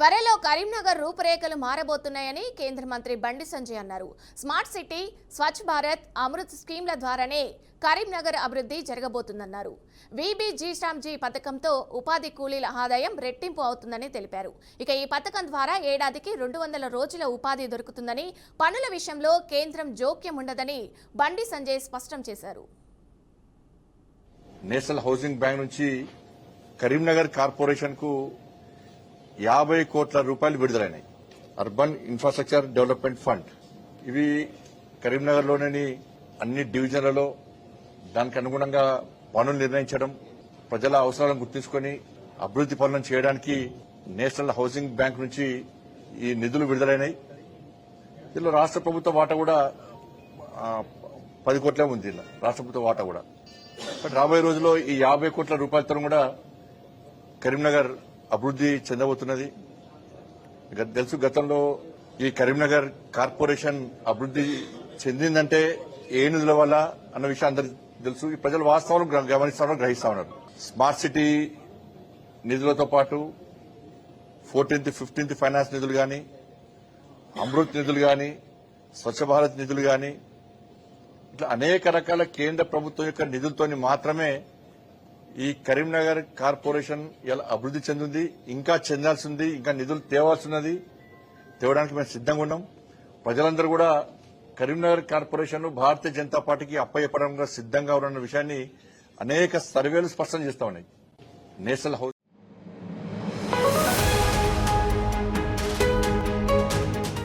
త్వరలో కరీంనగర్ రూపురేఖలు మారబోతున్నాయని కేంద్ర మంత్రి బండి సంజయ్ అన్నారు. స్మార్ట్ సిటీ, స్వచ్ఛ భారత్, అమృత్ స్కీమ్ల ద్వారానే కరీంనగర్ అభివృద్ధి జరగబోతుందన్నారు. వీబీజీరామ్జీ పథకంతో ఉపాధి కూలీల ఆదాయం రెట్టింపు అవుతుందని తెలిపారు. ఇక ఈ పథకం ద్వారా ఏడాదికి 200 రోజుల ఉపాధి దొరుకుతుందని, పనుల విషయంలో కేంద్రం జోక్యం ఉండదని బండి సంజయ్ స్పష్టం చేశారు. నేషనల్ హౌసింగ్ బ్యాంక్ నుంచి కరీంనగర్ కార్పొరేషన్ కు 50 కోట్ల రూపాయలు విడుదలైనాయి. అర్బన్ ఇన్ఫ్రాస్ట్రక్చర్ డెవలప్మెంట్ ఫండ్ ఇవి కరీంనగర్ లోని అన్ని డివిజన్లలో దానికి అనుగుణంగా పనులు నిర్ణయించడం, ప్రజల అవసరాలను గుర్తించుకుని అభివృద్ది పనులను చేయడానికి నేషనల్ హౌసింగ్ బ్యాంక్ నుంచి ఈ నిధులు విడుదలైనాయి. దీనిలో రాష్ట్ర ప్రభుత్వ వాటా కూడా 10 కోట్లే ఉంది. రాష్ట్ర ప్రభుత్వ వాటా కూడా. బట్ రాబోయే రోజుల్లో ఈ 50 కోట్ల రూపాయలతో కూడా కరీంనగర్ అభివృద్ది చెందబోతున్నది. తెలుసు, గతంలో ఈ కరీంనగర్ కార్పొరేషన్ అభివృద్ది చెందిందంటే ఏ నిధుల వల్ల అన్న విషయం అందరికీ తెలుసు. ఈ ప్రజలు వాస్తవాలు గమనిస్తా గ్రహిస్తా ఉన్నారు. స్మార్ట్ సిటీ నిధులతో పాటు 14th, 15th ఫైనాన్స్ నిధులు గాని, అమృత్ నిధులు గాని, స్వచ్ఛ భారత్ నిధులు గాని, ఇట్లా అనేక రకాల కేంద్ర ప్రభుత్వం యొక్క నిధులతోని మాత్రమే ఈ కరీంనగర్ కార్పొరేషన్ ఇలా అభివృద్ది చెందింది. ఇంకా చెందాల్సి ఉంది, ఇంకా నిధులు తేవాల్సి ఉన్నది. తేవడానికి మేము సిద్దంగా ఉన్నాం. ప్రజలందరూ కూడా కరీంనగర్ కార్పొరేషన్ భారతీయ జనతా పార్టీకి అప్పచెప్పడంగా సిద్దంగా ఉన్న విషయాన్ని అనేక సర్వేలు స్పష్టం చేస్తా ఉన్నాయి. నేషనల్